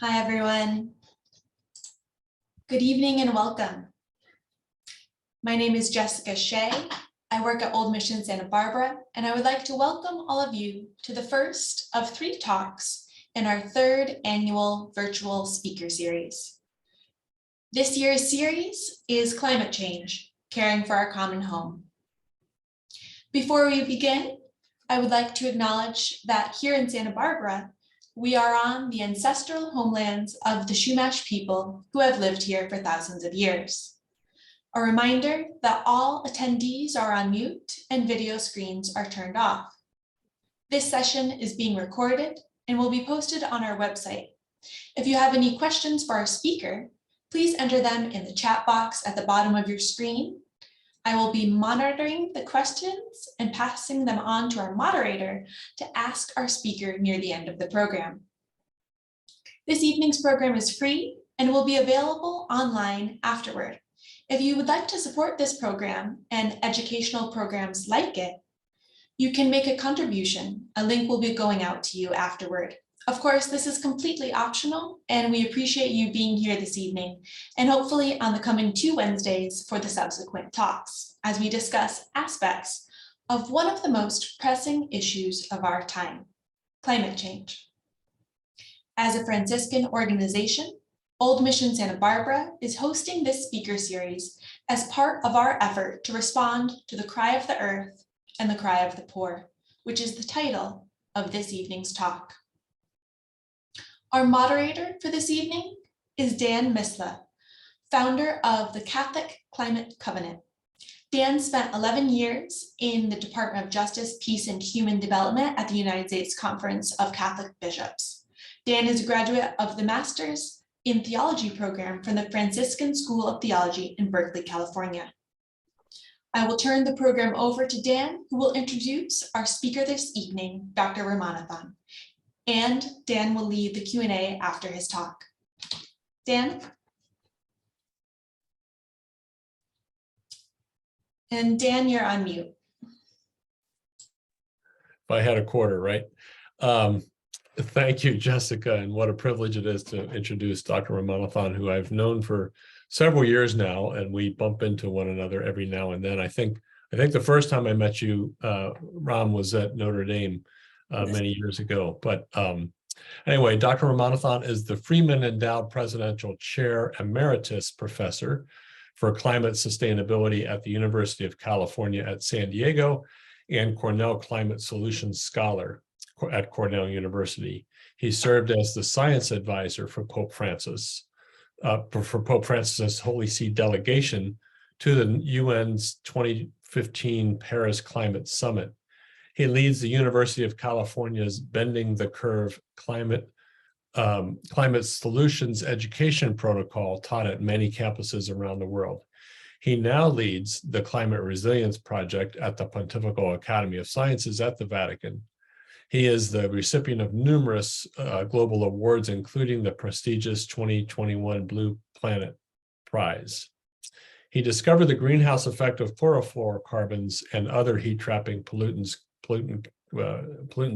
Hi, everyone. Good evening and welcome. My name is Jessica Shea. I work at Old Mission Santa Barbara, and I would like to welcome all of you to the first of 3 talks in our 3rd annual virtual speaker series. This year's series is Climate Change, Caring for Our Common Home. Before we begin, I would like to acknowledge that here in Santa Barbara, we are on the ancestral homelands of the Chumash people who have lived here for thousands of years. A reminder that all attendees are on mute and video screens are turned off. This session is being recorded and will be posted on our website. If you have any questions for our speaker, please enter them in the chat box at the bottom of your screen. I will be monitoring the questions and passing them on to our moderator to ask our speaker near the end of the program. This evening's program is free and will be available online afterward. If you would like to support this program and educational programs like it, you can make a contribution. A link will be going out to you afterward. Of course, this is completely optional, and we appreciate you being here this evening and hopefully on the coming 2 Wednesdays for the subsequent talks as we discuss aspects of one of the most pressing issues of our time, climate change. As a Franciscan organization, Old Mission Santa Barbara is hosting this speaker series as part of our effort to respond to the cry of the earth and the cry of the poor, which is the title of this evening's talk. Our moderator for this evening is Dan Misleh, founder of the Catholic Climate Covenant. Dan spent 11 years in the Department of Justice, Peace, and Human Development at the United States Conference of Catholic Bishops. Dan is a graduate of the Master's in Theology program from the Franciscan School of Theology in Berkeley, California. I will turn the program over to Dan, who will introduce our speaker this evening, Dr. Ramanathan. And Dan will lead the Q&A after his talk. Dan? And Dan, you're on mute. If I had a quarter, right? Thank you, Jessica, and what a privilege it is to introduce Dr. Ramanathan, who I've known for several years now, and we bump into one another every now and then. I think the first time I met you, Ram, was at Notre Dame many years ago. But anyway, Dr. Ramanathan is the Freeman Endowed Presidential Chair Emeritus Professor for Climate Sustainability at the University of California at San Diego and Cornell Climate Solutions Scholar at Cornell University. He served as the science advisor for Pope Francis, for Pope Francis's Holy See delegation to the UN's 2015 Paris Climate Summit. He leads the University of California's Bending the Curve Climate Solutions Education Protocol taught at many campuses around the world. He now leads the Climate Resilience Project at the Pontifical Academy of Sciences at the Vatican. He is the recipient of numerous global awards, including the prestigious 2021 Blue Planet Prize. He discovered the greenhouse effect of chlorofluorocarbons and other heat-trapping pollutants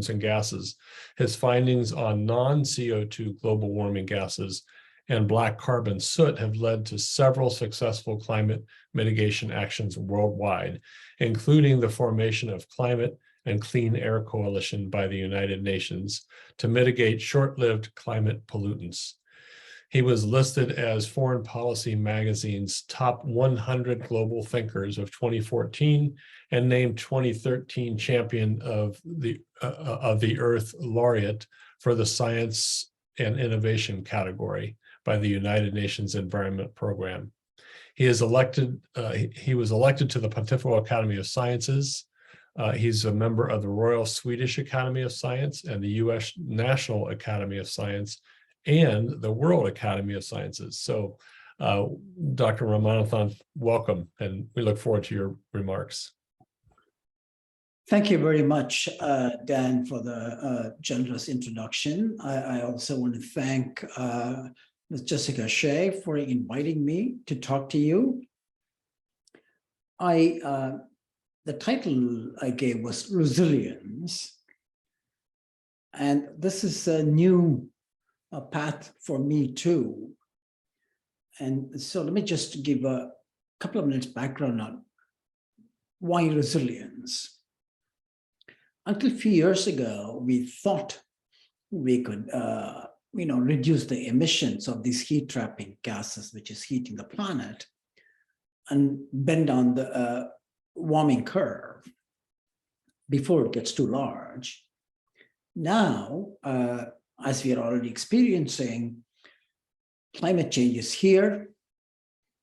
and gases. His findings on non-CO2 global warming gases and black carbon soot have led to several successful climate mitigation actions worldwide, including the formation of Climate and Clean Air Coalition by the United Nations to mitigate short-lived climate pollutants. He was listed as Foreign Policy Magazine's top 100 global thinkers of 2014 and named 2013 Champion of the Earth Laureate for the Science and Innovation category by the United Nations Environment Program. He was elected to the Pontifical Academy of Sciences. He's a member of the Royal Swedish Academy of Science and the US National Academy of Science and the World Academy of Sciences. So, Dr. Ramanathan, welcome, and we look forward to your remarks. Thank you very much, Dan, for the generous introduction. I also want to thank Ms. Jessica Shea for inviting me to talk to you. The title I gave was Resilience, and this is a new a path for me too. And so let me just give a couple of minutes background on why resilience. Until a few years ago, we thought we could reduce the emissions of these heat trapping gases, which is heating the planet, and bend down the warming curve before it gets too large. Now, as we are already experiencing, climate change is here.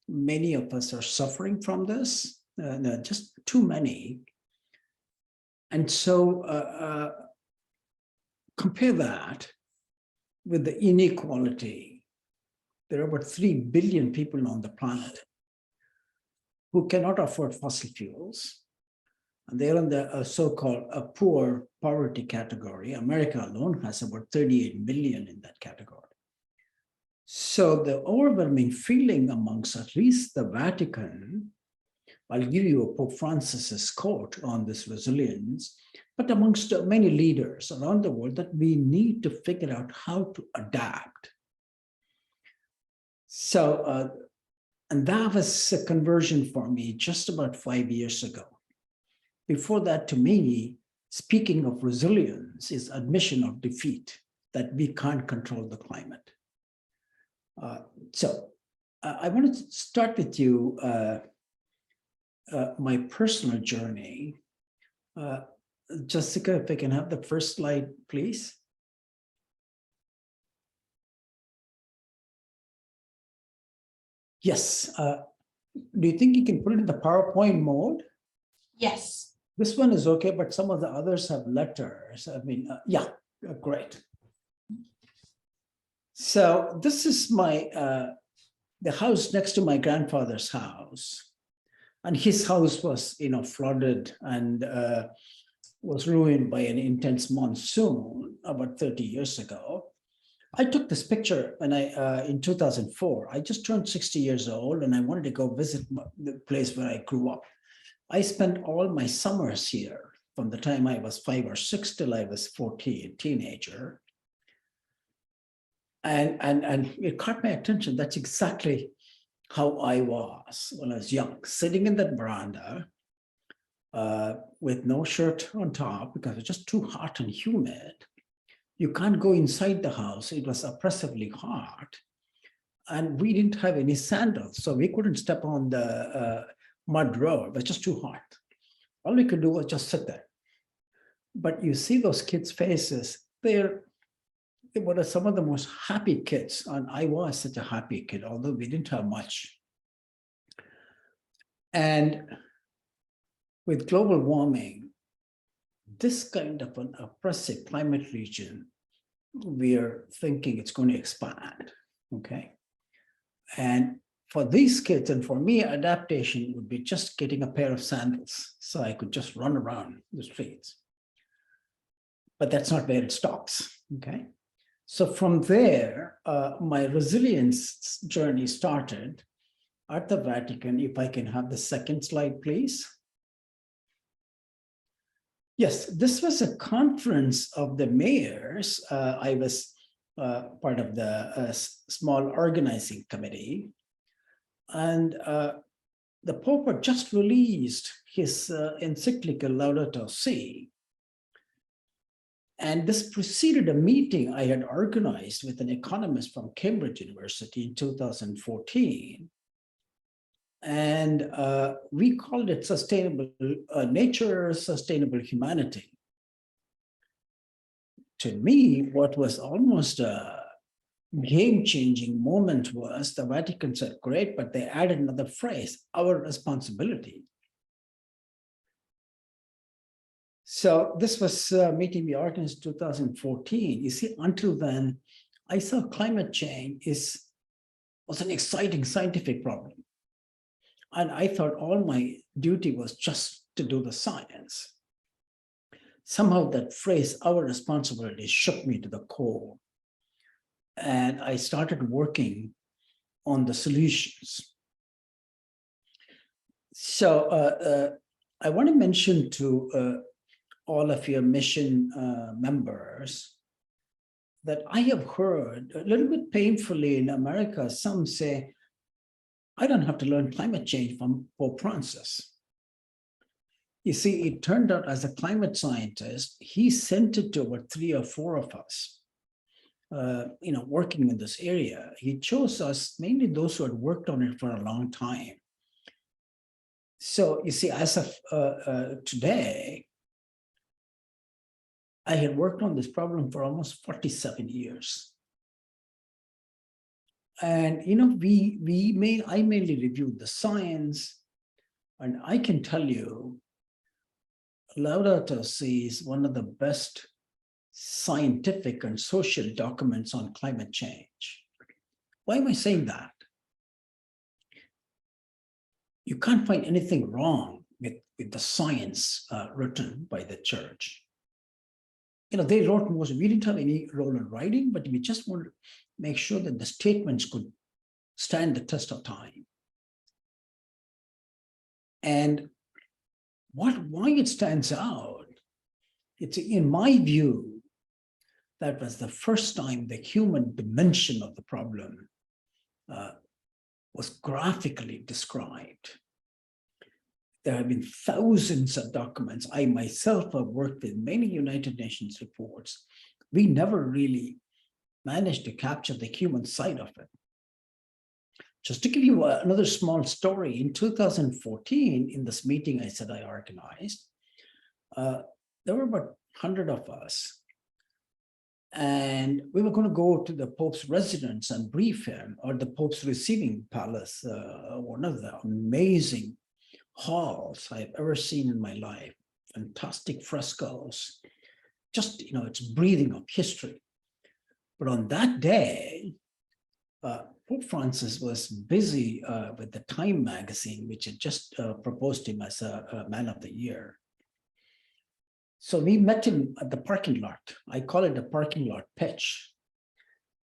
Many of us are suffering from this, just too many. And so compare that with the inequality. There are about 3 billion people on the planet who cannot afford fossil fuels. And they're in the so-called poor poverty category. America alone has about 38 million in that category. So the overwhelming feeling amongst at least the Vatican, I'll give you a Pope Francis's quote on this resilience, but amongst many leaders around the world, that we need to figure out how to adapt. So, and that was a conversion for me just about 5 years ago. Before that, to me, speaking of resilience is admission of defeat, that we can't control the climate. So I want to start with you, my personal journey. Jessica, if I can have the first slide, please. Yes. Do you think you can put it in the PowerPoint mode? Yes. This one is okay, but some of the others have letters. I mean, yeah, great. So this is my the house next to my grandfather's house, and his house was, flooded and was ruined by an intense monsoon about 30 years ago. I took this picture when in 2004. I just turned 60 years old, and I wanted to go visit the place where I grew up. I spent all my summers here from the time I was 5 or 6 till I was 14, a teenager. And it caught my attention. That's exactly how I was when I was young, sitting in that veranda with no shirt on top because it's just too hot and humid. You can't go inside the house. It was oppressively hot. And we didn't have any sandals, so we couldn't step on the mud road. It was just too hot. All we could do was just sit there. But you see those kids' faces, they were some of the most happy kids. And I was such a happy kid, although we didn't have much. And with global warming, this kind of an oppressive climate region, we are thinking it's going to expand, okay? And for these kids and for me, adaptation would be just getting a pair of sandals so I could just run around the streets. But that's not where it stops, okay? So from there, my resilience journey started at the Vatican. If I can have the second slide, please. Yes, this was a conference of the mayors. I was part of the small organizing committee. And the Pope had just released his encyclical Laudato Si. And this preceded a meeting I had organized with an economist from Cambridge University in 2014. And we called it Sustainable Nature, Sustainable Humanity. To me, what was almost a game-changing moment was the Vatican said, great, but they added another phrase, our responsibility. So this was a meeting we organized in 2014. You see, until then, I saw climate change was an exciting scientific problem. And I thought all my duty was just to do the science. Somehow that phrase, our responsibility, shook me to the core. And I started working on the solutions. So I want to mention to all of your mission members that I have heard a little bit painfully in America, some say, I don't have to learn climate change from Pope Francis. You see, it turned out as a climate scientist, he sent it to about 3 or 4 of us, working in this area. He chose us, mainly those who had worked on it for a long time. So you see, as of today, I had worked on this problem for almost 47 years. And, I mainly reviewed the science, and I can tell you, Laudato Si is one of the best scientific and social documents on climate change. Why am I saying that? You can't find anything wrong with the science written by the church. They wrote most, we didn't have any role in writing, but we just wanted to make sure that the statements could stand the test of time. And why it stands out, it's in my view, that was the first time the human dimension of the problem was graphically described. There have been thousands of documents. I myself have worked with many United Nations reports. We never really managed to capture the human side of it. Just to give you another small story, in 2014, in this meeting I said I organized, there were about 100 of us. And we were going to go to the Pope's residence and brief him, or the Pope's receiving palace, one of the amazing halls I've ever seen in my life. Fantastic frescoes, just, it's breathing of history. But on that day, Pope Francis was busy with the Time magazine, which had just proposed him as a Man of the Year. So we met him at the parking lot. I call it a parking lot pitch.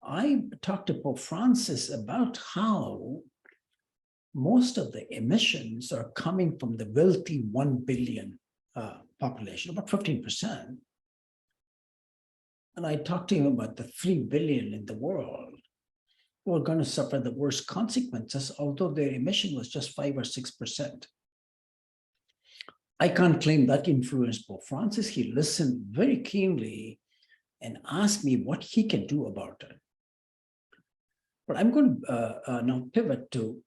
I talked to Pope Francis about how most of the emissions are coming from the wealthy 1 billion population, about 15%. And I talked to him about the 3 billion in the world who are going to suffer the worst consequences, although their emission was just 5 or 6%. I can't claim that influenced Pope Francis. He listened very keenly and asked me what he can do about it. But I'm going to now pivot to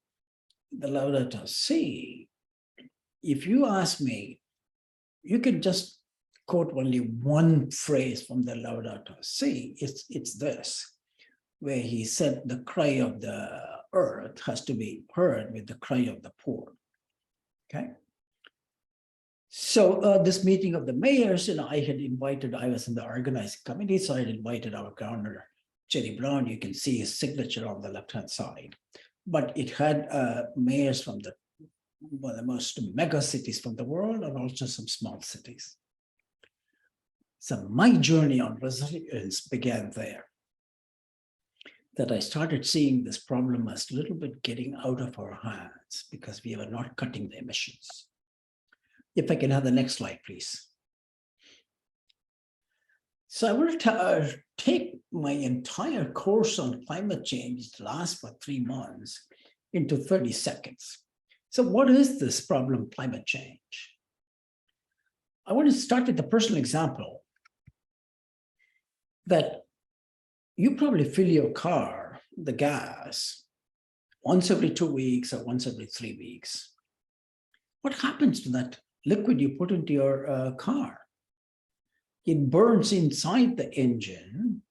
the Laudato Si. If you ask me, you can just quote only one phrase from the Laudato Si. It's this, where he said the cry of the earth has to be heard with the cry of the poor. Okay. So this meeting of the mayors, I was in the organizing committee, so I had invited our governor, Jerry Brown. You can see his signature on the left-hand side. But it had mayors from one of the most mega cities from the world, and also some small cities. So my journey on resilience began there. That I started seeing this problem as a little bit getting out of our hands because we were not cutting the emissions. If I can have the next slide, please. So I want to take my entire course on climate change, to last for 3 months, into 30 seconds. So what is this problem, climate change? I want to start with a personal example that you probably fill your car, the gas, once every 2 weeks or once every 3 weeks. What happens to that liquid you put into your car? It burns inside the engine,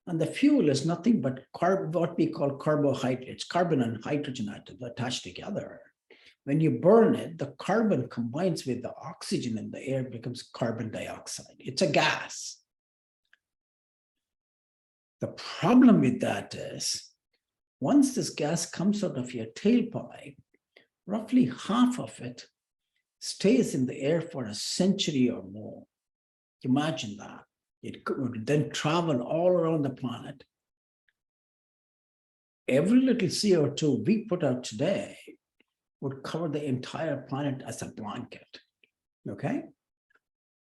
and the fuel is nothing but what we call carbohydrates, carbon and hydrogen atoms attached together. When you burn it, the carbon combines with the oxygen in the air, becomes carbon dioxide. It's a gas. The problem with that is, once this gas comes out of your tailpipe, roughly half of it stays in the air for a century or more. Imagine that. It would then travel all around the planet. Every little CO2 we put out today would cover the entire planet as a blanket. Okay?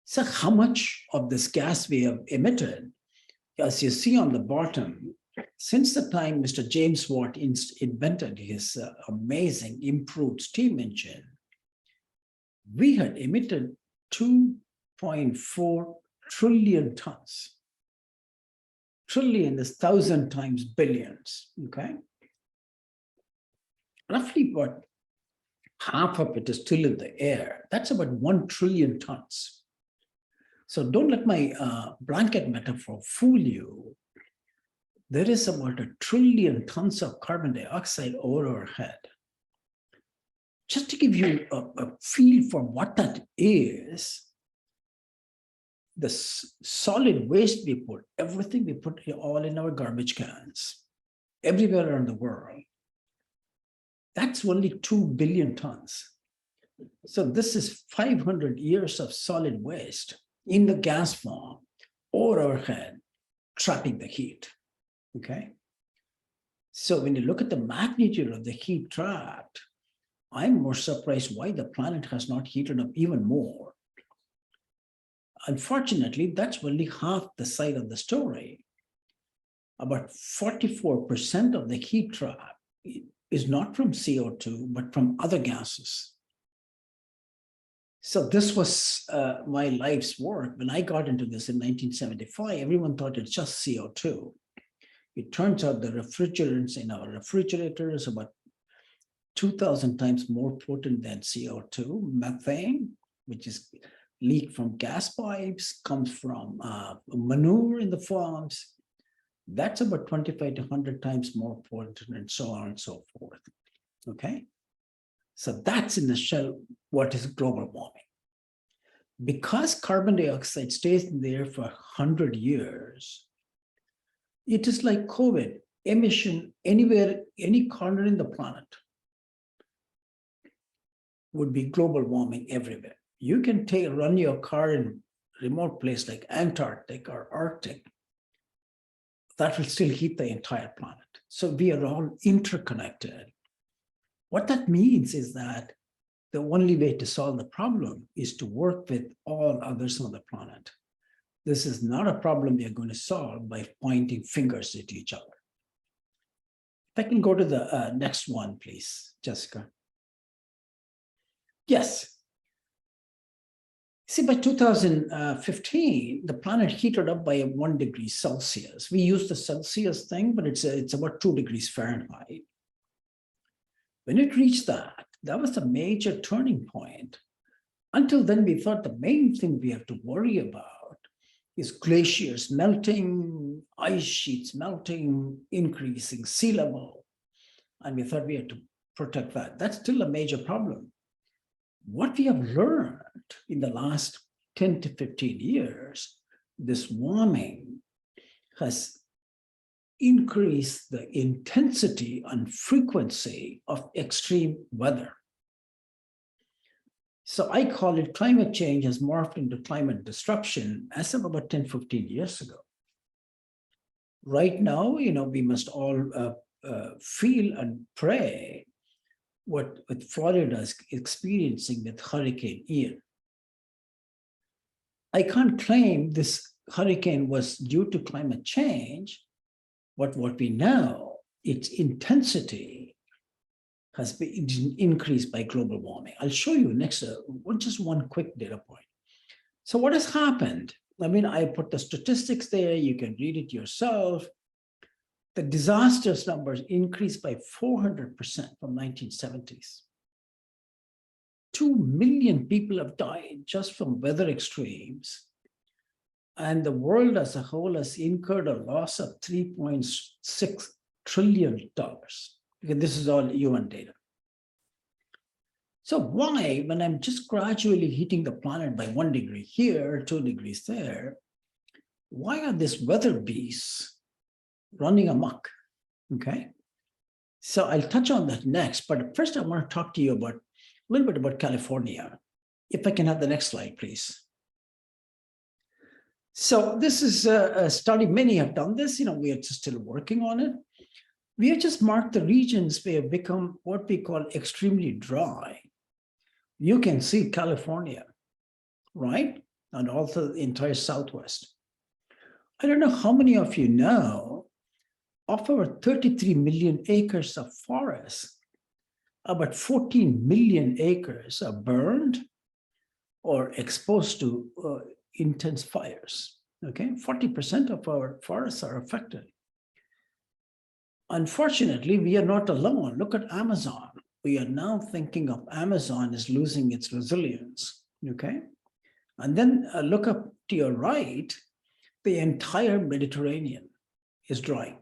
So how much of this gas we have emitted as you see on the bottom, since the time Mr. James Watt invented his amazing improved steam engine, we had emitted 2.4 trillion tons. Trillion is 1,000 times billions, okay? Roughly about half of it is still in the air. That's about 1 trillion tons. So don't let my blanket metaphor fool you. There is about 1 trillion tons of carbon dioxide over our head. Just to give you a feel for what that is, the solid waste we put, everything we put all in our garbage cans, everywhere around the world, that's only 2 billion tons. So this is 500 years of solid waste in the gas form over our head, trapping the heat, okay? So when you look at the magnitude of the heat trapped, I'm more surprised why the planet has not heated up even more. Unfortunately, that's only half the side of the story. About 44% of the heat trap is not from CO2, but from other gases. So this was my life's work. When I got into this in 1975, everyone thought it's just CO2. It turns out the refrigerants in our refrigerators are about 2,000 times more potent than CO2. Methane, which is leaked from gas pipes, comes from manure in the farms. That's about 25 to 100 times more potent, and so on and so forth, okay? So that's in the shell what is global warming. Because carbon dioxide stays in the air for 100 years, it is like COVID, emission anywhere, any corner in the planet would be global warming everywhere. You can run your car in a remote place like Antarctic or Arctic, that will still heat the entire planet. So we are all interconnected. What that means is that the only way to solve the problem is to work with all others on the planet. This is not a problem we are going to solve by pointing fingers at each other. If I can go to the next one, please, Jessica. Yes. See, by 2015, the planet heated up by 1 degree Celsius. We use the Celsius thing, but it's about 2 degrees Fahrenheit. When it reached that was a major turning point. Until then, we thought the main thing we have to worry about is glaciers melting, ice sheets melting, increasing sea level. And we thought we had to protect that. That's still a major problem. What we have learned in the last 10 to 15 years, this warming has increased the intensity and frequency of extreme weather. So I call it climate change has morphed into climate disruption as of about 10, 15 years ago. Right now, we must all feel and pray what Florida is experiencing with Hurricane Ian. I can't claim this hurricane was due to climate change, but what we know, its intensity has been increased by global warming. I'll show you next, just one quick data point. So what has happened? I put the statistics there, you can read it yourself. The disasters numbers increased by 400% from 1970s. 2 million people have died just from weather extremes. And the world as a whole has incurred a loss of $3.6 trillion. Okay, this is all UN data. So why, when I'm just gradually heating the planet by 1 degree here, 2 degrees there, why are these weather beasts running amok? Okay, so I'll touch on that next, but first I want to talk to you about a little bit about California. If I can have the next slide, please. So this is a study, many have done this, we are still working on it. We have just marked the regions where have become what we call extremely dry. You can see California, right? And also the entire Southwest. I don't know how many of you know, of our 33 million acres of forest, about 14 million acres are burned or exposed to intense fires. Okay, 40% of our forests are affected. Unfortunately, we are not alone. Look at Amazon. We are now thinking of Amazon as losing its resilience. Okay, and then look up to your right, the entire Mediterranean is drying.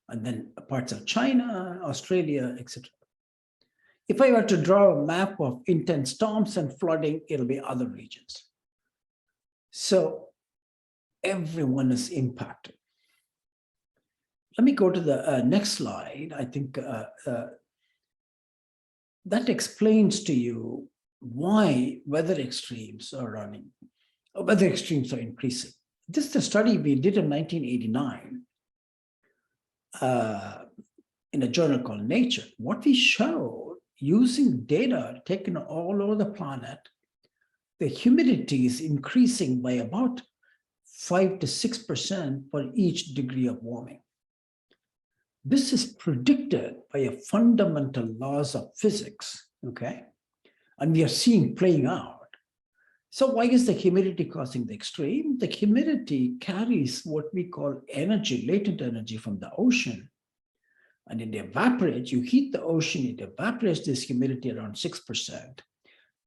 And then parts of China, Australia, etc. If I were to draw a map of intense storms and flooding, it'll be other regions. So everyone is impacted. Let me go to the next slide. I think that explains to you why weather extremes are running, or weather extremes are increasing. This is the study we did in 1989 in a journal called Nature. What we showed, using data taken all over the planet, the humidity is increasing by about 5 to 6% for each degree of warming. This is predicted by a fundamental laws of physics, okay? And we are seeing playing out. So why is the humidity causing the extreme? The humidity carries what we call energy, latent energy from the ocean. And it evaporates, you heat the ocean, it evaporates this humidity around 6%.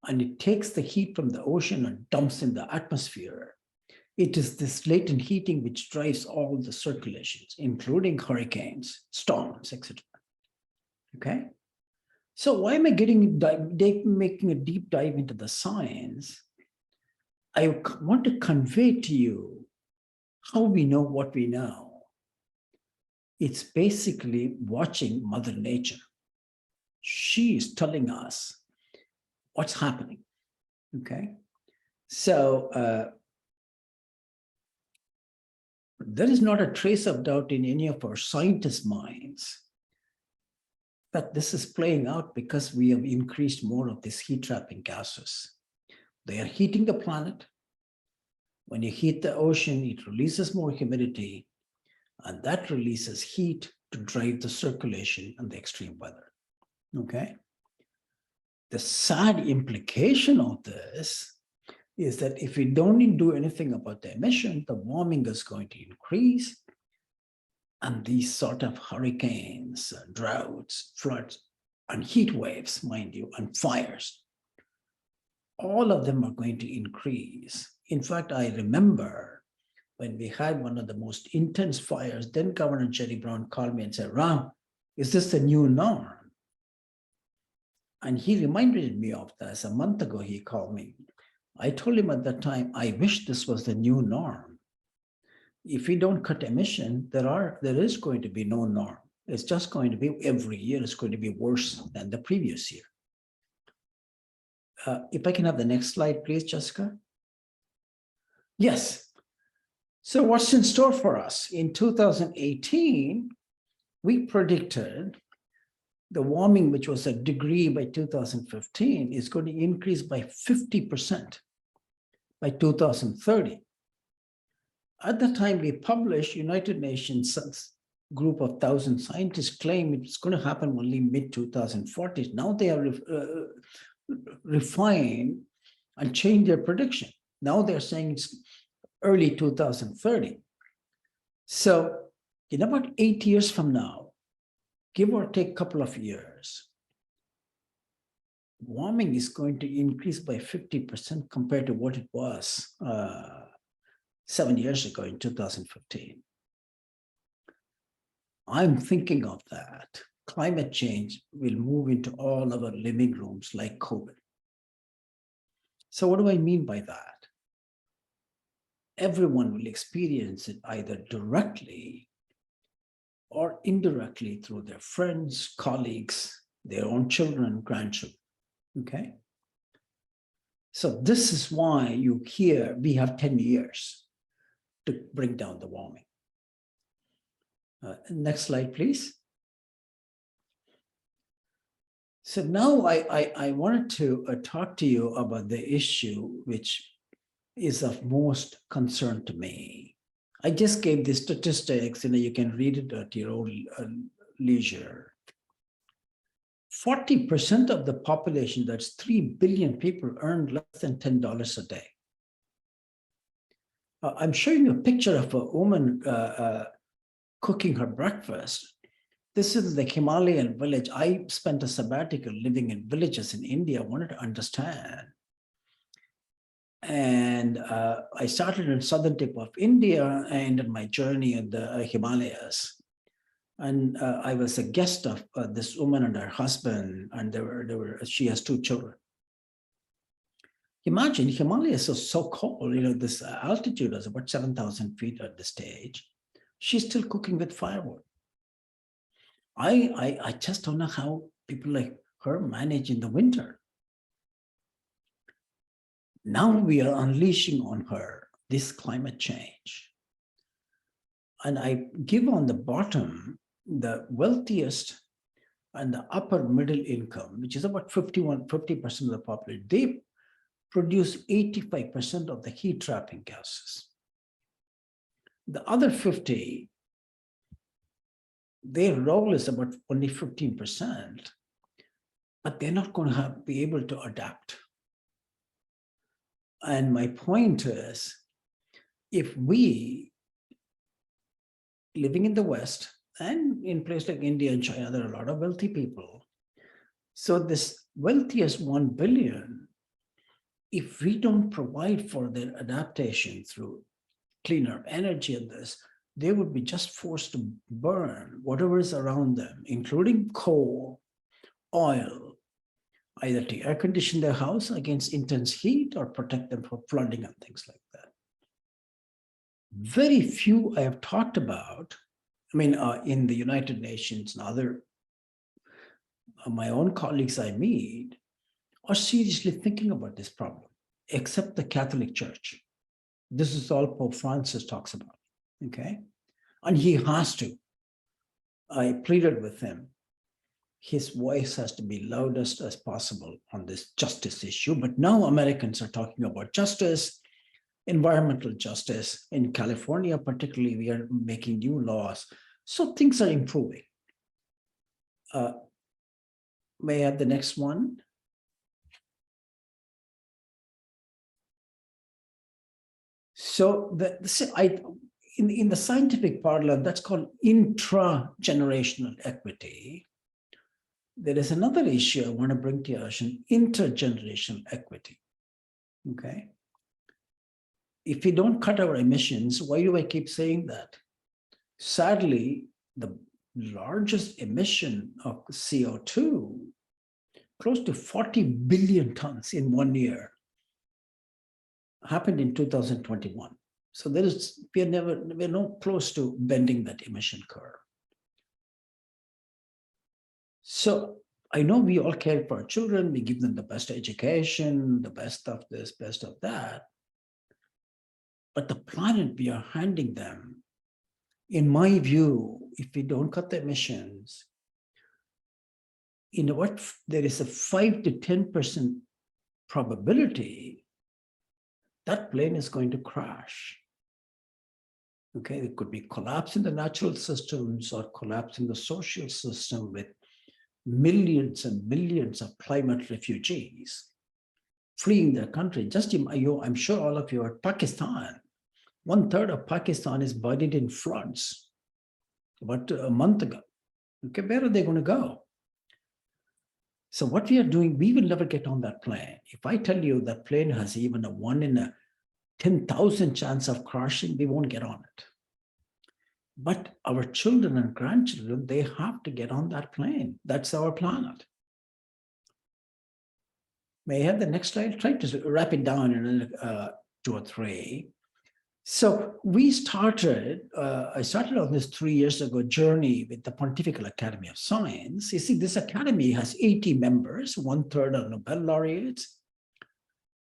And it takes the heat from the ocean and dumps in the atmosphere. It is this latent heating which drives all the circulations, including hurricanes, storms, etc. Okay? So why am I making a deep dive into the science? I want to convey to you how we know what we know. It's basically watching Mother Nature. She is telling us what's happening, okay? So there is not a trace of doubt in any of our scientists' minds that this is playing out because we have increased more of these heat-trapping gases. They are heating the planet. When you heat the ocean, it releases more humidity, and that releases heat to drive the circulation and the extreme weather, okay? The sad implication of this is that if we don't do anything about the emission, the warming is going to increase, and these sort of hurricanes, droughts, floods, and heat waves, mind you, and fires, all of them are going to increase. In fact, I remember when we had one of the most intense fires, then Governor Jerry Brown called me and said, "Ram, is this the new norm?" And he reminded me of this. A month ago, he called me. I told him at that time, I wish this was the new norm. If we don't cut emission, there is going to be no norm. It's just going to be every year, it's going to be worse than the previous year. If I can have the next slide, please, Jessica. Yes. So what's in store for us? In 2018, we predicted the warming, which was a degree by 2015, is going to increase by 50% by 2030. At the time we published, United Nations group of 1,000 scientists claim it's going to happen only mid-2040s. Now they are refined and changed their prediction. Now they're saying it's early 2030. So in about 8 years from now, give or take a couple of years, warming is going to increase by 50% compared to what it was 7 years ago in 2015. I'm thinking of that. Climate change will move into all our living rooms like COVID. So what do I mean by that? Everyone will experience it either directly or indirectly through their friends, colleagues, their own children, grandchildren, okay? So this is why you hear we have 10 years to bring down the warming. Next slide, please. So now I wanted to talk to you about the issue which is of most concern to me. I just gave the statistics, you can read it at your own leisure. 40% of the population, that's 3 billion people, earn less than $10 a day. I'm showing you a picture of a woman cooking her breakfast. This is the Himalayan village. I spent a sabbatical living in villages in India. I wanted to understand. And I started in southern tip of India and in my journey in the Himalayas. And I was a guest of this woman and her husband, and she has 2 children. Imagine Himalayas are so cold, this altitude is about 7,000 feet at this stage. She's still cooking with firewood. I just don't know how people like her manage in the winter. Now we are unleashing on her this climate change. And I give on the bottom the wealthiest and the upper middle income, which is about 50% of the population. They produce 85% of the heat trapping gases. The other 50, their role is about only 15%, but they're not going to be able to adapt. And my point is, if we, living in the West and in places like India and China, there are a lot of wealthy people. So this wealthiest 1 billion, if we don't provide for their adaptation through cleaner energy and this, they would be just forced to burn whatever is around them, including coal, oil, either to air condition their house against intense heat or protect them from flooding and things like that. Very few I have talked about, in the United Nations and other, my own colleagues I meet are seriously thinking about this problem, except the Catholic Church. This is all Pope Francis talks about, okay? And he has to. I pleaded with him. His voice has to be loudest as possible on this justice issue. But now Americans are talking about justice, environmental justice. In California, particularly, we are making new laws. So things are improving. May I have the next one? So in the scientific parlance, that's called intragenerational equity. There is another issue I want to bring to your attention, intergenerational equity, okay? If we don't cut our emissions, why do I keep saying that? Sadly, the largest emission of CO2, close to 40 billion tons in 1 year, happened in 2021. So we're not close to bending that emission curve. So I know we all care for our children. We give them the best education, the best of this, best of that. But the planet we are handing them, in my view, if we don't cut the emissions, there is a 5 to 10% probability that plane is going to crash. Okay, it could be collapse in the natural systems or collapse in the social system with millions and millions of climate refugees fleeing their country. I'm sure all of you are Pakistan. 1/3 of Pakistan is buried in floods about a month ago. Okay, where are they going to go? So what we are doing, we will never get on that plane. If I tell you that plane has even a 1 in a 10,000 chance of crashing, we won't get on it. But our children and grandchildren, they have to get on that plane. That's our planet. May I have the next slide? Try to wrap it down in 2 or 3. So I started on this 3 years ago journey with the Pontifical Academy of Science. You see, this academy has 80 members, 1/3 are Nobel laureates.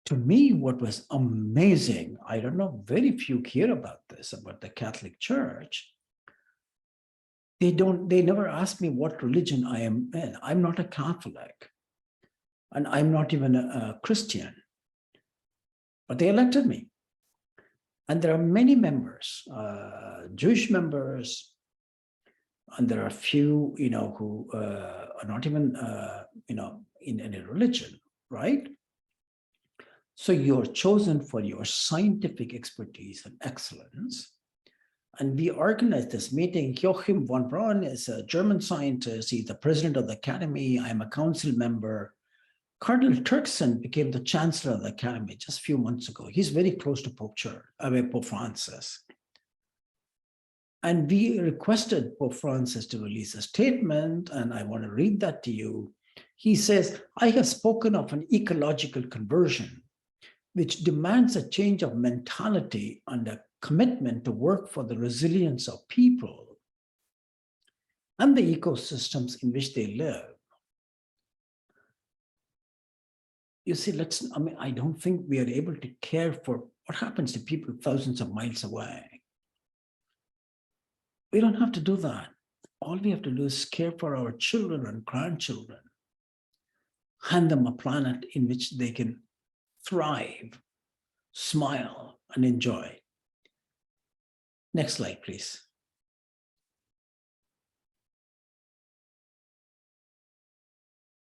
To me, what was amazing, I don't know, very few hear about this, about the Catholic Church. They never ask me what religion I am in. I'm not a Catholic, and I'm not even a Christian, but they elected me. And there are many members, Jewish members, and there are a few, who are not even, in any religion, right? So you're chosen for your scientific expertise and excellence. And we organized this meeting. Joachim von Braun is a German scientist. He's the president of the academy. I'm a council member. Cardinal Turkson became the chancellor of the academy just a few months ago. He's very close to Pope Francis. And we requested Pope Francis to release a statement, and I want to read that to you. He says, I have spoken of an ecological conversion, which demands a change of mentality and a commitment to work for the resilience of people and the ecosystems in which they live. You see, I don't think we are able to care for what happens to people thousands of miles away. We don't have to do that. All we have to do is care for our children and grandchildren, hand them a planet in which they can thrive, smile, and enjoy. Next slide, please.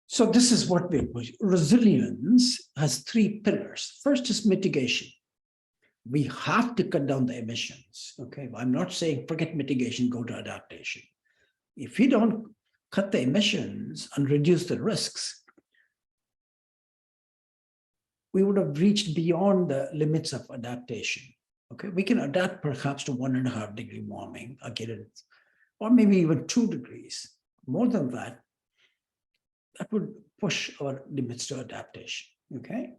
So this is what we're pushing. Resilience has three pillars. First is mitigation. We have to cut down the emissions. Okay, I'm not saying forget mitigation, go to adaptation. If we don't cut the emissions and reduce the risks, we would have reached beyond the limits of adaptation. Okay, we can adapt perhaps to 1.5 degree warming, I get it, or maybe even 2 degrees. More than that, that would push our limits to adaptation. Okay.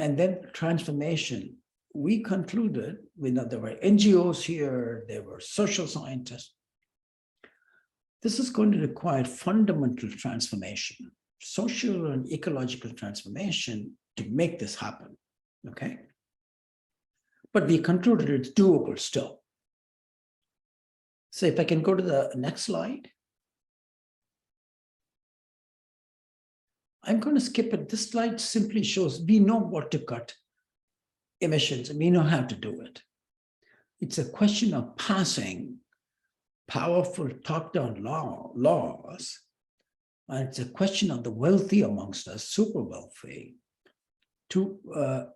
And then transformation. We concluded, there were NGOs here, there were social scientists. This is going to require fundamental transformation, social and ecological transformation to make this happen. Okay. But we concluded it's doable still. So if I can go to the next slide. I'm going to skip it. This slide simply shows we know what to cut emissions and we know how to do it. It's a question of passing powerful top-down laws, and it's a question of the wealthy amongst us, super wealthy, to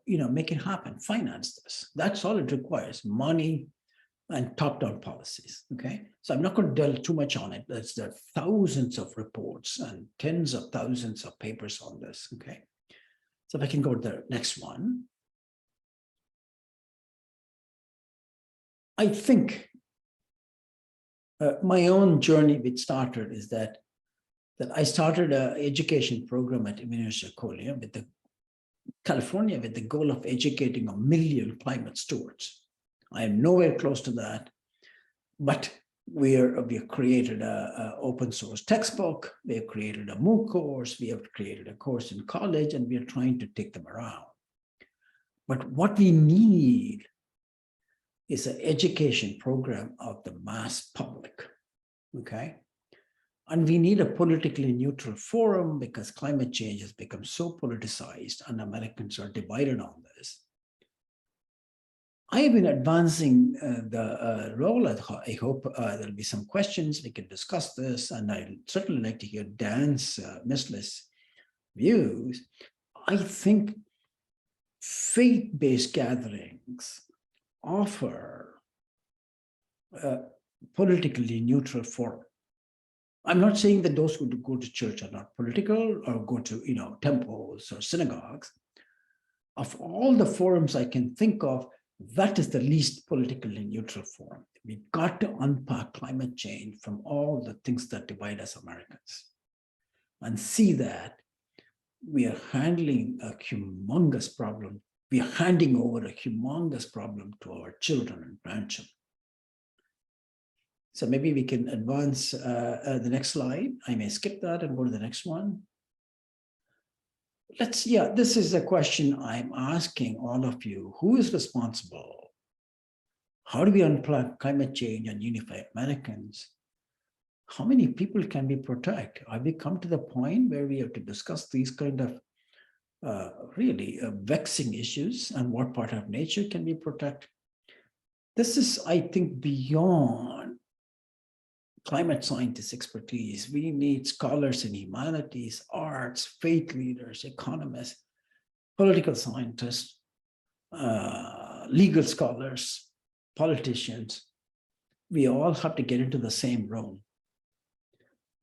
make it happen, finance this. That's all it requires: money and top-down policies. Okay, so I'm not going to delve too much on it. There are thousands of reports and tens of thousands of papers on this. Okay, so if I can go to the next one. I think my own journey which started is that I started an education program at University of California with the goal of educating 1 million climate stewards. I am nowhere close to that, but we have created an open source textbook, we have created a MOOC course, we have created a course in college, and we are trying to take them around. But what we need is an education program of the mass public, okay? And we need a politically neutral forum because climate change has become so politicized and Americans are divided on this. I have been advancing the role. I hope there'll be some questions. We can discuss this, and I'd certainly like to hear Dan's, Misleh's views. I think faith-based gatherings offer a politically neutral forum. I'm not saying that those who go to church are not political or go to temples or synagogues. Of all the forums I can think of, that is the least politically neutral forum. We've got to unpack climate change from all the things that divide us Americans and see that we are handling a humongous problem. We are handing over a humongous problem to our children and grandchildren. So maybe we can advance the next slide. I may skip that and go to the next one. This is a question I'm asking all of you. Who is responsible? How do we unplug climate change and unify Americans? How many people can we protect? Have we come to the point where we have to discuss these kind of really vexing issues and what part of nature can we protect. This is, I think, beyond climate scientists' expertise. We need scholars in humanities, arts, faith leaders, economists, political scientists, legal scholars, politicians. We all have to get into the same room.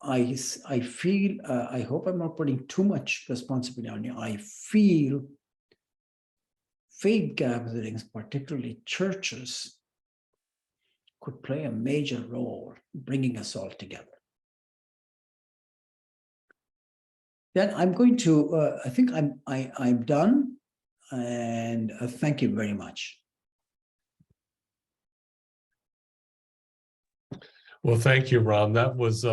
I feel, I hope I'm not putting too much responsibility on you. I feel faith gatherings, particularly churches, could play a major role in bringing us all together. Then I'm going to, I think I'm done, and thank you very much. Well, thank you, Ram. That was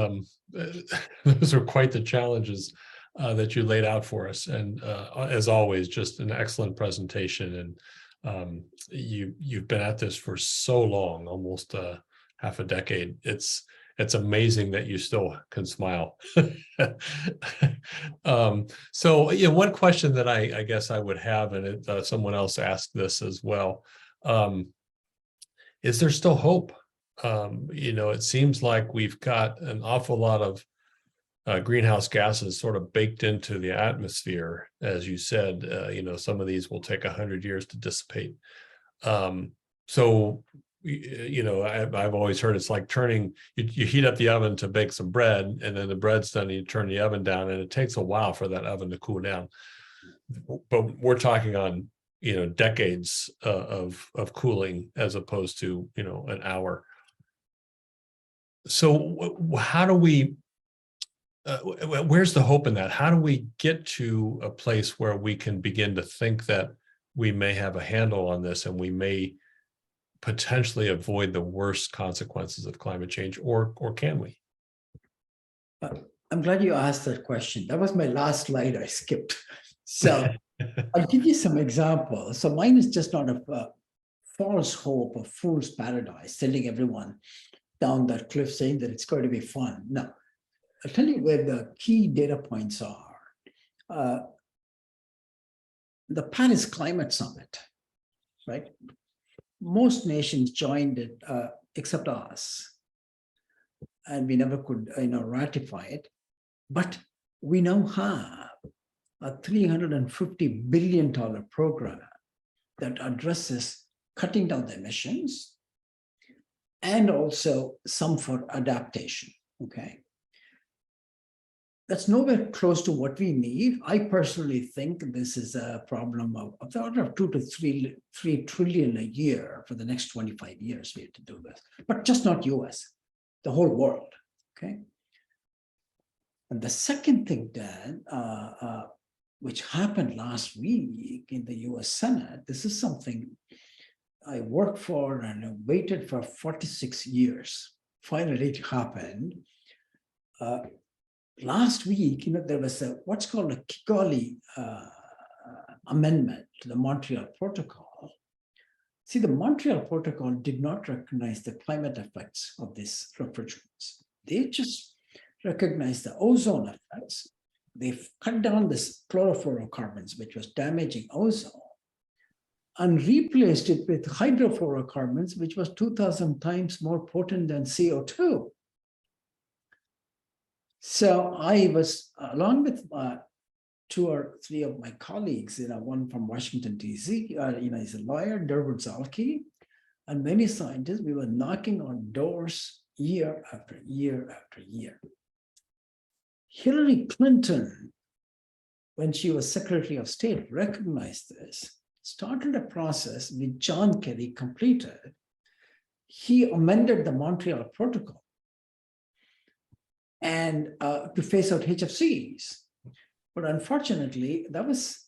those are quite the challenges that you laid out for us, and as always, just an excellent presentation. And you've been at this for so long, almost half a decade. It's amazing that you still can smile. So, one question that I guess I would have, and someone else asked this as well, is there still hope? It seems like we've got an awful lot of greenhouse gases sort of baked into the atmosphere. As you said, some of these will take 100 years to dissipate. So, I've always heard it's like turning, you heat up the oven to bake some bread, and then the bread's done, you turn the oven down, and it takes a while for that oven to cool down. But we're talking on, decades of cooling as opposed to, an hour. So how do we, where's the hope in that? How do we get to a place where we can begin to think that we may have a handle on this, and we may potentially avoid the worst consequences of climate change, or can we? I'm glad you asked that question. That was my last slide I skipped. So I'll give you some examples. So mine is just not a false hope, a fool's paradise, telling everyone down that cliff saying that it's going to be fun. No, I'll tell you where the key data points are. The Paris Climate Summit, right? Most nations joined it except us, and we never could, ratify it. But we now have a $350 billion program that addresses cutting down the emissions, and also some for adaptation, okay? That's nowhere close to what we need. I personally think this is a problem of the order of 2 to 3 trillion a year for the next 25 years we have to do this, but just not US, the whole world, okay? And the second thing, Dan, which happened last week in the US Senate, this is something I worked for and I waited for 46 years. Finally, it happened. Last week, there was what's called a Kigali amendment to the Montreal Protocol. See, the Montreal Protocol did not recognize the climate effects of these refrigerants. They just recognized the ozone effects. They've cut down this chlorofluorocarbons, which was damaging ozone, and replaced it with hydrofluorocarbons, which was 2,000 times more potent than CO2. So I was, along with 2 or 3 of my colleagues, one from Washington, D.C., he's a lawyer, Durward Zalke, and many scientists, we were knocking on doors year after year after year. Hillary Clinton, when she was Secretary of State, recognized this, started a process which John Kerry completed. He amended the Montreal Protocol and to phase out HFCs. But unfortunately, that was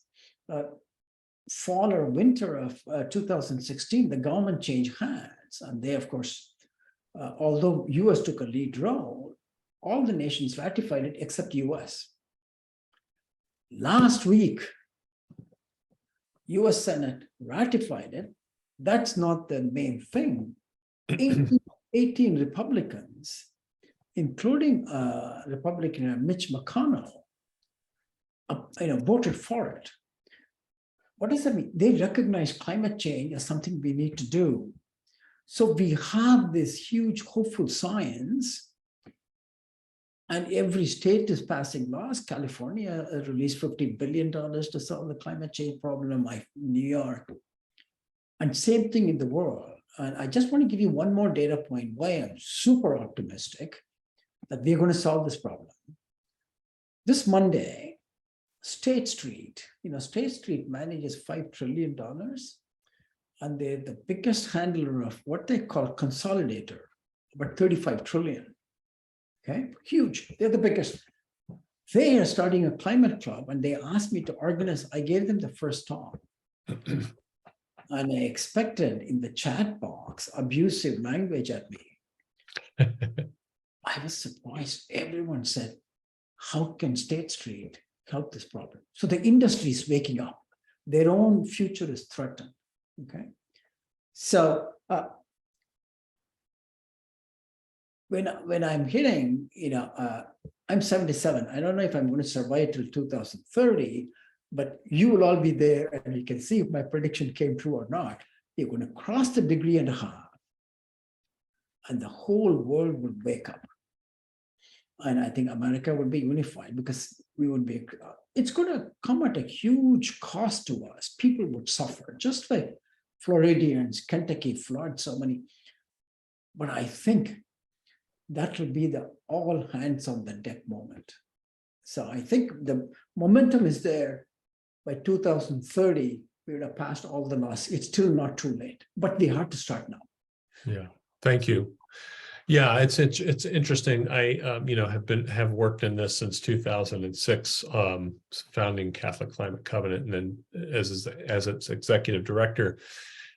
fall or winter of 2016, the government changed hands. And they, of course, although US took a lead role, all the nations ratified it except US. Last week, US Senate ratified it. That's not the main thing. 18 Republicans, including Republican Mitch McConnell, voted for it. What does that mean? They recognize climate change as something we need to do. So we have this huge hopeful science, and every state is passing laws. California released $50 billion to solve the climate change problem, like New York. And same thing in the world. And I just want to give you one more data point why I'm super optimistic that we're going to solve this problem. This Monday, State Street manages $5 trillion, and they're the biggest handler of what they call consolidator, about 35 trillion. Okay, huge. They're the biggest. They are starting a climate club, and they asked me to organize. I gave them the first talk. And I expected in the chat box abusive language at me. I was surprised. Everyone said, how can State Street help this problem? So the industry is waking up. Their own future is threatened. Okay. So when I'm hitting, I'm 77. I don't know if I'm going to survive till 2030, but you will all be there, and you can see if my prediction came true or not. You're going to cross the 1.5 degrees, and the whole world will wake up. And I think America will be unified, because we would be, it's going to come at a huge cost to us. People would suffer, just like Floridians, Kentucky flood, so many. But I think that will be the all hands on the deck moment. So I think the momentum is there. By 2030, we would have passed all the laws. It's still not too late, but we have to start now. Yeah, thank you. Yeah, it's interesting. I have worked in this since 2006, founding Catholic Climate Covenant, and then as its executive director.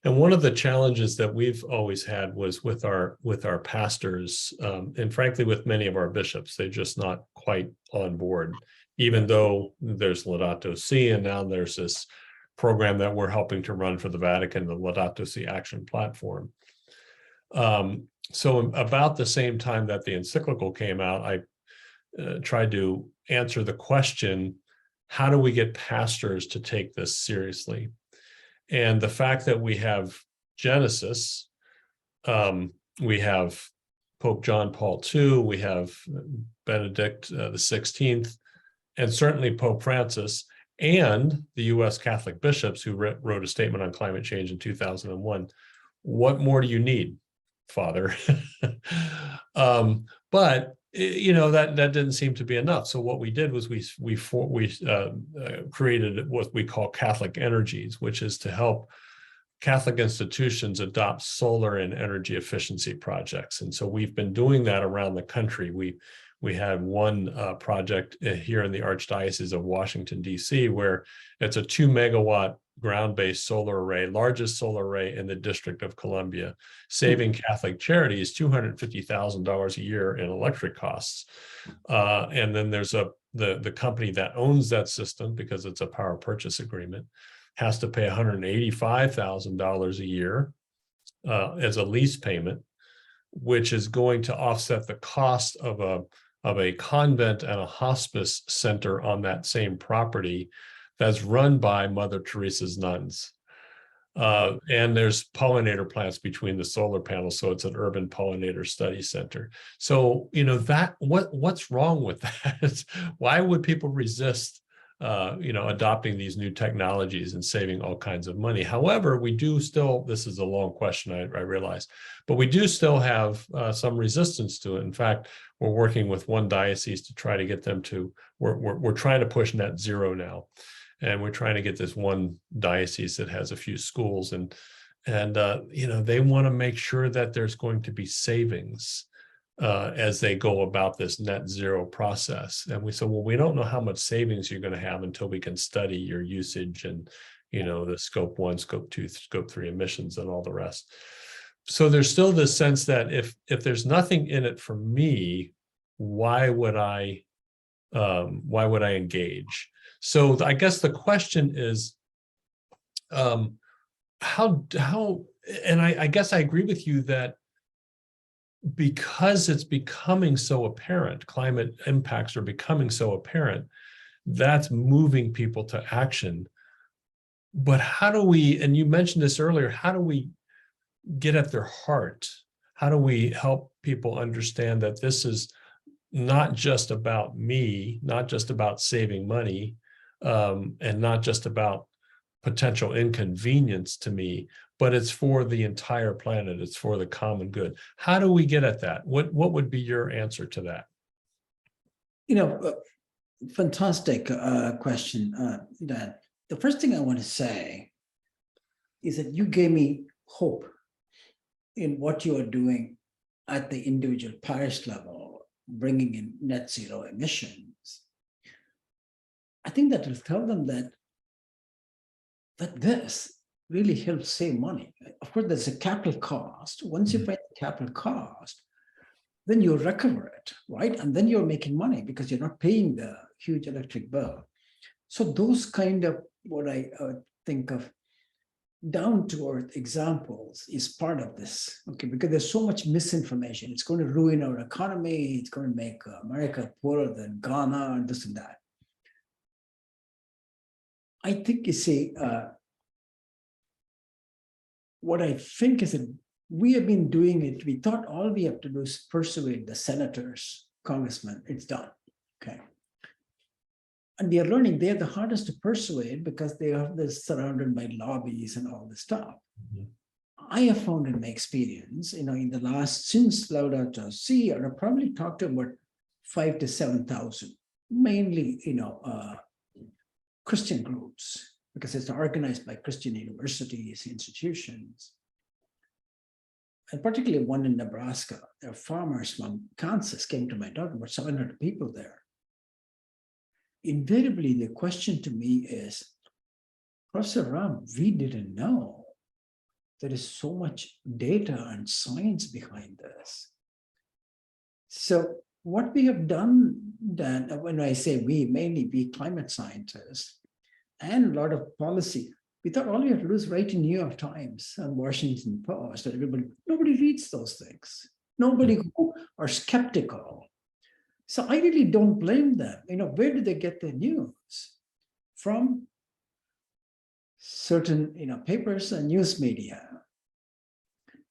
And one of the challenges that we've always had was with our pastors, and frankly with many of our bishops. They're just not quite on board, even though there's Laudato Si, and now there's this program that we're helping to run for the Vatican, the Laudato Si Action Platform. So about the same time that the encyclical came out, I tried to answer the question, how do we get pastors to take this seriously? And the fact that we have Genesis, we have Pope John Paul II, we have Benedict the 16th, and certainly Pope Francis, and the US Catholic bishops who wrote a statement on climate change in 2001. What more do you need, Father? But that didn't seem to be enough. So what we did was we created what we call Catholic Energies, which is to help Catholic institutions adopt solar and energy efficiency projects. And so we've been doing that around the country. We had one project here in the Archdiocese of Washington, D.C., where it's a 2 megawatt ground-based solar array, largest solar array in the District of Columbia, saving Catholic Charities $250,000 a year in electric costs. And then there's the company that owns that system, because it's a power purchase agreement, has to pay $185,000 a year as a lease payment, which is going to offset the cost of a convent and a hospice center on that same property that's run by Mother Teresa's nuns. And there's pollinator plants between the solar panels, so it's an urban pollinator study center. So, what's wrong with that? Why would people resist adopting these new technologies and saving all kinds of money? However, we do still, this is a long question, I realize, but we do still have some resistance to it. In fact, we're working with one diocese to try to get them to, we're trying to push net zero now. And we're trying to get this one diocese that has a few schools, and they want to make sure that there's going to be savings as they go about this net zero process. And we said, well, we don't know how much savings you're going to have until we can study your usage and, the scope 1, scope 2, scope 3 emissions and all the rest. So there's still this sense that if there's nothing in it for me, why would I engage? So I guess the question is, how, and I guess I agree with you that because it's becoming so apparent, climate impacts are becoming so apparent, that's moving people to action. But how do we, and you mentioned this earlier, how do we get at their heart? How do we help people understand that this is not just about me, not just about saving money, and not just about potential inconvenience to me, but it's for the entire planet, it's for the common good. How do we get at that? What would be your answer to that? Fantastic question, Dan. The first thing I want to say is that you gave me hope in what you are doing at the individual parish level, bringing in net zero emissions. I think that will tell them that this really helps save money. Of course, there's a capital cost. Once you pay the capital cost, then you recover it, right? And then you're making money because you're not paying the huge electric bill. So those kind of what I think of down-to-earth examples is part of this, okay? Because there's so much misinformation. It's going to ruin our economy. It's going to make America poorer than Ghana and this and that. I think, you see, what I think is that we have been doing it. We thought all we have to do is persuade the senators, congressmen, it's done, okay? And we are learning they're the hardest to persuade because they're surrounded by lobbies and all this stuff. Mm-hmm. I have found in my experience, in the last, since Laudato Si, I've probably talked to about 5,000 to 7,000, mainly, Christian groups, because it's organized by Christian universities, institutions. And particularly one in Nebraska, there are farmers from Kansas came to my talk, about 700 people there. Invariably, the question to me is, Professor Ram, we didn't know there is so much data and science behind this. So what we have done, Dan, when I say we, mainly we climate scientists and a lot of policy, we thought all you have to do is write in New York Times and Washington Post, and nobody reads those things. Nobody who are skeptical. So I really don't blame them. Where do they get their news? From certain, papers and news media.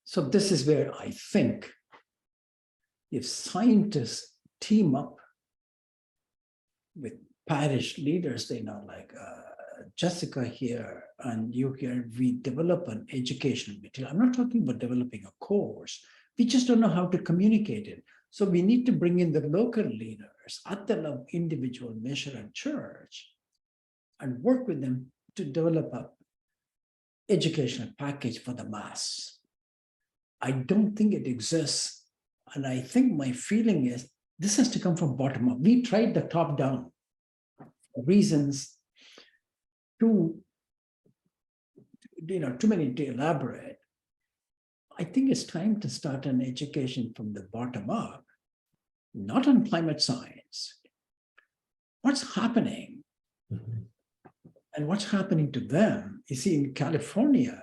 So this is where I think if scientists team up with parish leaders, like Jessica here and you here, we develop an educational material. I'm not talking about developing a course. We just don't know how to communicate it. So we need to bring in the local leaders at the individual measure and church and work with them to develop an educational package for the mass. I don't think it exists. And I think my feeling is this has to come from bottom up. We tried the top down for reasons too many to elaborate. I think it's time to start an education from the bottom up, not on climate science. What's happening and what's happening to them? You see, in California,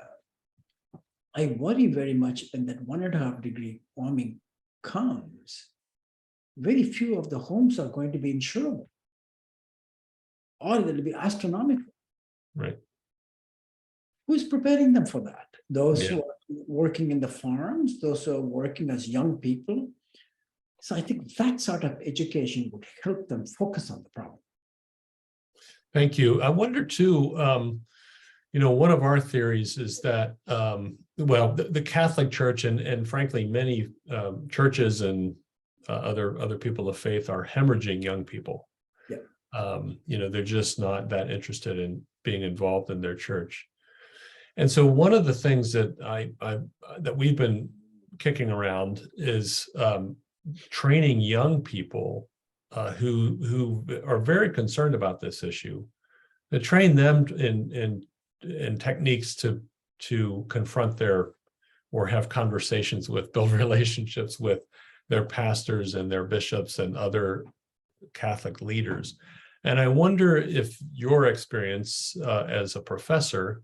I worry very much when that 1.5 degree warming comes. Very few of the homes are going to be insurable, or they'll be astronomical. Right. Who's preparing them for that? Those who are working in the farms, those who are working as young people. So I think that sort of education would help them focus on the problem. Thank you. I wonder too, one of our theories is that, the Catholic Church and frankly, many churches and other people of faith are hemorrhaging young people. Yeah. They're just not that interested in being involved in their church. And so one of the things that that we've been kicking around is training young people who are very concerned about this issue, to train them in techniques to confront or have conversations with, build relationships with their pastors and their bishops and other Catholic leaders. And I wonder if your experience as a professor,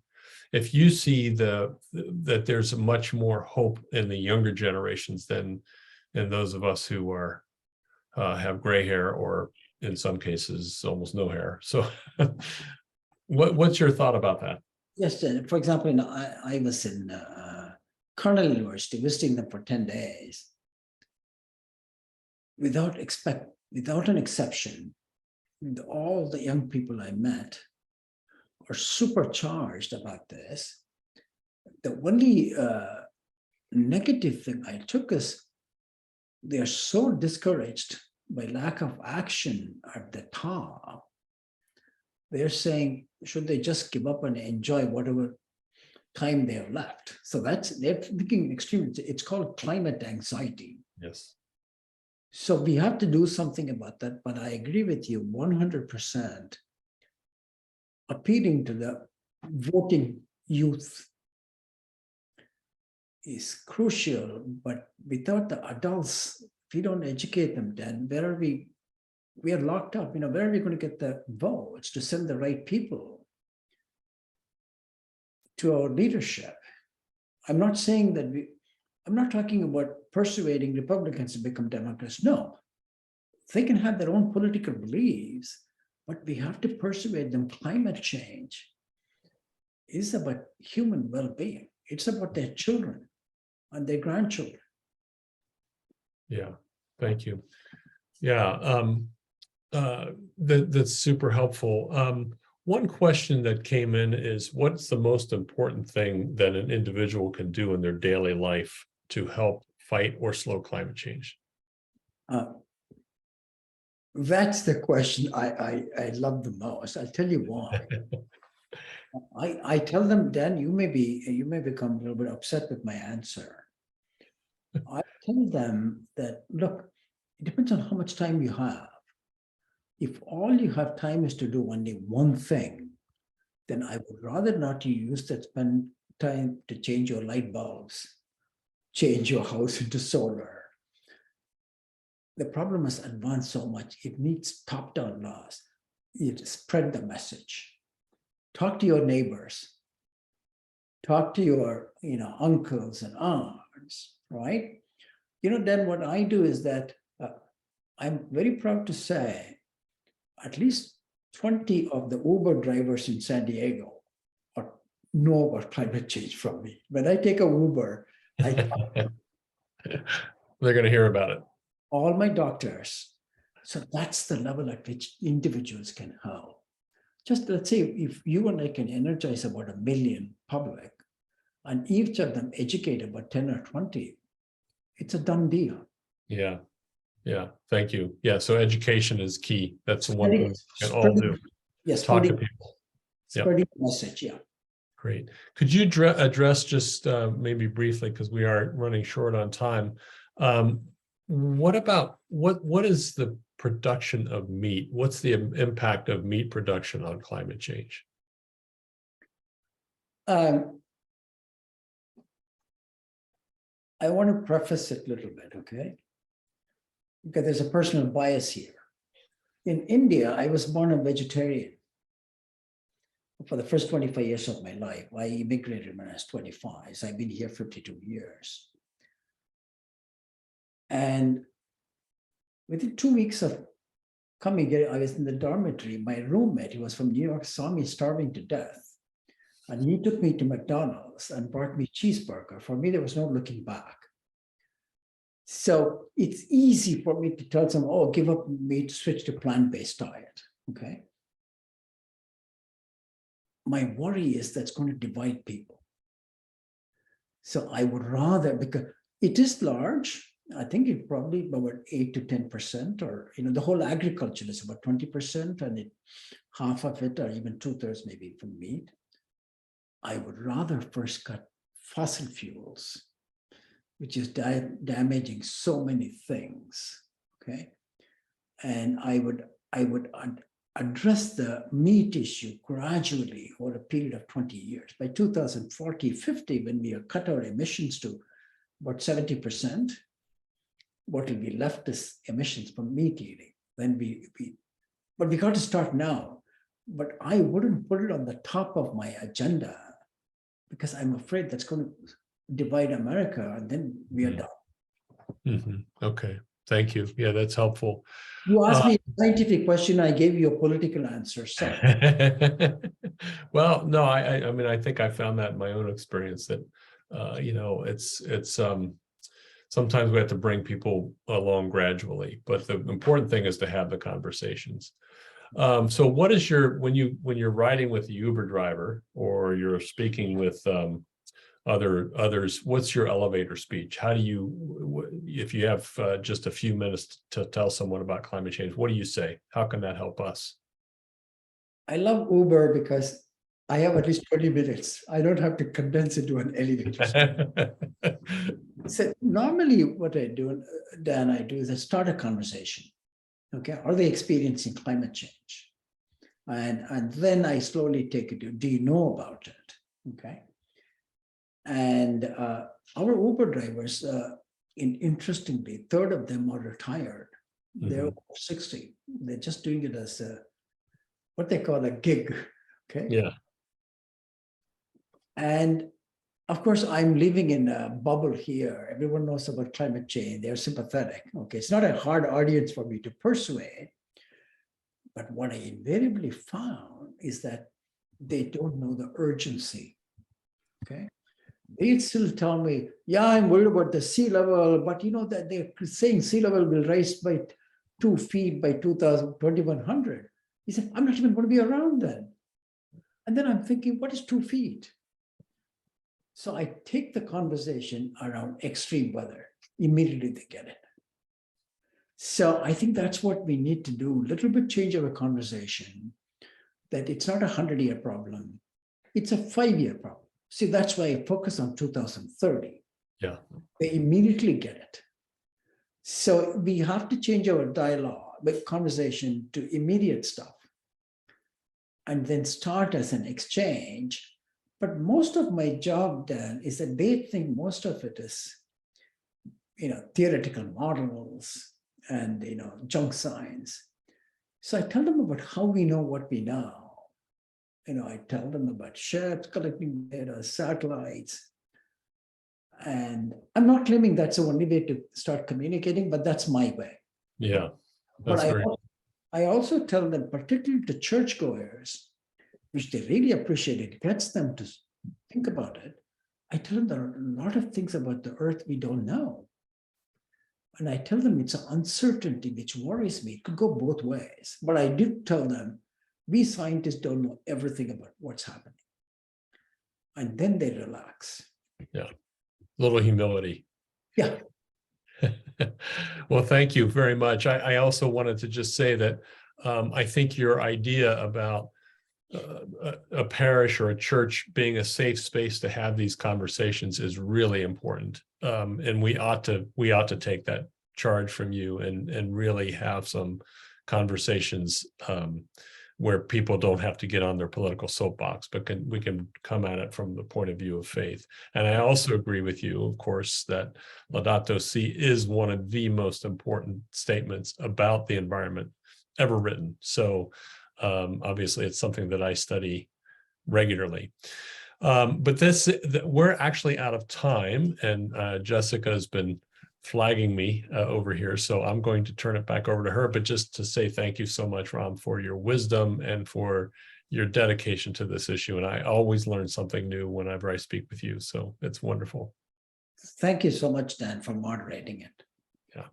if you see that there's much more hope in the younger generations than in those of us who have gray hair, or in some cases almost no hair. So what's your thought about that? Yes, for example, I was in Cornell University visiting them for 10 days. Without an exception, all the young people I met are supercharged about this. The only negative thing I took is they are so discouraged by lack of action at the top. They're saying, should they just give up and enjoy whatever time they have left? So they're thinking extremely, it's called climate anxiety. Yes. So we have to do something about that, but I agree with you 100%. Appealing to the voting youth is crucial, but without the adults, if we don't educate them, then where are we are locked up, where are we going to get the votes to send the right people to our leadership? I'm not saying that I'm not talking about persuading Republicans to become Democrats. No, they can have their own political beliefs, but we have to persuade them. Climate change is about human well-being. It's about their children and their grandchildren. Yeah, thank you. Yeah, that's super helpful. One question that came in is, what's the most important thing that an individual can do in their daily life to help fight or slow climate change? That's the question I love the most. I'll tell you why. I tell them, Dan, you may become a little bit upset with my answer. I tell them that, look, it depends on how much time you have. If all you have time is to do only one thing, then I would rather not you use that spend time to change your light bulbs, change your house into solar. The problem has advanced so much, it needs top-down laws. You spread the message. Talk to your neighbors. Talk to your uncles and aunts, right? Then what I do is that I'm very proud to say at least 20 of the Uber drivers in San Diego know about climate change from me. When I take a Uber, They're going to hear about it. All my doctors. So that's the level at which individuals can help. Just let's say if you and I can energize about 1 million public, and each of them educate about 10 or 20, it's a done deal. Yeah. Yeah. Thank you. Yeah. So education is key. That's the one thing we can all do. Yes. Talk to people. Spreading the message. Yeah. Great. Could you address just maybe briefly, because we are running short on time. What is the production of meat? What's the impact of meat production on climate change? I want to preface it a little bit, okay? Because there's a personal bias here. In India, I was born a vegetarian. For the first 25 years of my life, I immigrated when I was 25. So I've been here 52 years. And within 2 weeks of coming here, I was in the dormitory. My roommate, who was from New York, saw me starving to death. And he took me to McDonald's and brought me a cheeseburger. For me, there was no looking back. So it's easy for me to tell someone, oh, give up meat, switch to plant-based diet, okay? My worry is that's going to divide people. So I would rather, because it is large, I think it's probably about 8 to 10%, or the whole agriculture is about 20%, and half of it, or even 2/3 maybe from meat. I would rather first cut fossil fuels, which is damaging so many things. Okay, and I would address the meat issue gradually over a period of 20 years. By 2040, 50, when we cut our emissions to about 70%, what will be left is emissions from meat eating. Then but we got to start now. But I wouldn't put it on the top of my agenda because I'm afraid that's going to divide America, and then we are done. Okay, Thank you. Yeah, that's helpful. You asked me a scientific question, I gave you a political answer. Sorry. Well, no, I mean, I think I found that in my own experience that, you know, it's sometimes we have to bring people along gradually, but the important thing is to have the conversations. So what is your, when you're riding with the Uber driver or you're speaking with others, what's your elevator speech? How do you, if you have just a few minutes to tell someone about climate change, what do you say? How can that help us? I love Uber because I have at least 20 minutes. I don't have to condense it to an elevator. So normally what I do, Dan, I do is I start a conversation. Okay, are they experiencing climate change? And then I slowly take it to, do you know about it? Okay. And our Uber drivers, interestingly, a third of them are retired. They're over 60. They're just doing it as what they call a gig. Okay. Yeah. And of course, I'm living in a bubble here. Everyone knows about climate change. They're sympathetic. Okay. It's not a hard audience for me to persuade. But what I invariably found is that they don't know the urgency. Okay. They still tell me, yeah, I'm worried about the sea level, but you know that they're saying sea level will rise by 2 feet by 2100. He said, I'm not even going to be around then. And then I'm thinking, what is 2 feet? So I take the conversation around extreme weather. Immediately they get it. So I think that's what we need to do. A little bit change our conversation, that it's not a 100-year problem. It's a 5-year problem. See, that's why I focus on 2030. Yeah. They immediately get it. So we have to change our dialogue, the conversation to immediate stuff, and then start as an exchange. But most of my job, Dan, is that they think most of it is, you know, theoretical models and, you know, junk science. So I tell them about how we know what we know. You know, I tell them about ships collecting data, satellites. And I'm not claiming that's the only way to start communicating, but that's my way. Yeah. That's But very I also tell them, particularly to churchgoers, which they really appreciate, it gets them to think about it. I tell them there are a lot of things about the earth we don't know. And I tell them it's an uncertainty which worries me. It could go both ways. But I did tell them, we scientists don't know everything about what's happening. And then they relax. Yeah. A little humility. Yeah. Well, thank you very much. I also wanted to just say that I think your idea about a parish or a church being a safe space to have these conversations is really important. And we ought to take that charge from you and really have some conversations where people don't have to get on their political soapbox, but we can come at it from the point of view of faith. And I also agree with you, of course, that Laudato Si is one of the most important statements about the environment ever written. So obviously, it's something that I study regularly. But we're actually out of time, and Jessica has been flagging me over here, so I'm going to turn it back over to her. But just to say thank you so much, Ram, for your wisdom and for your dedication to this issue. And I always learn something new whenever I speak with you, so it's wonderful. Thank you so much, Dan, for moderating it. Yeah.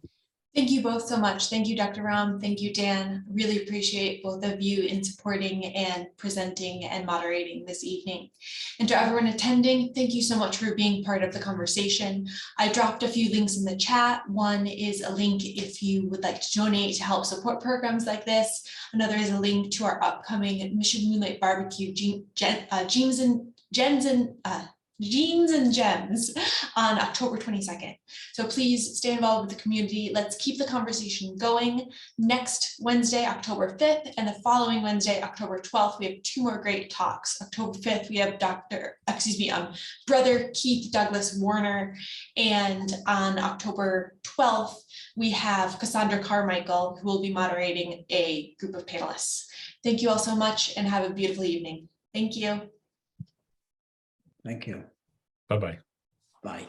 Thank you both so much. Thank you, Dr. Ram. Thank you, Dan. Really appreciate both of you in supporting and presenting and moderating this evening. And to everyone attending, thank you so much for being part of the conversation. I dropped a few links in the chat. One is a link if you would like to donate to help support programs like this. Another is a link to our upcoming Mission Moonlight Barbecue Genes and Gems on October 22nd. So please stay involved with the community. Let's keep the conversation going. Next Wednesday, October 5th, and the following Wednesday, October 12th, we have 2 more great talks. October 5th, we have Brother Keith Douglas Warner. And on October 12th, we have Cassandra Carmichael, who will be moderating a group of panelists. Thank you all so much and have a beautiful evening. Thank you. Thank you. Bye-bye. Bye.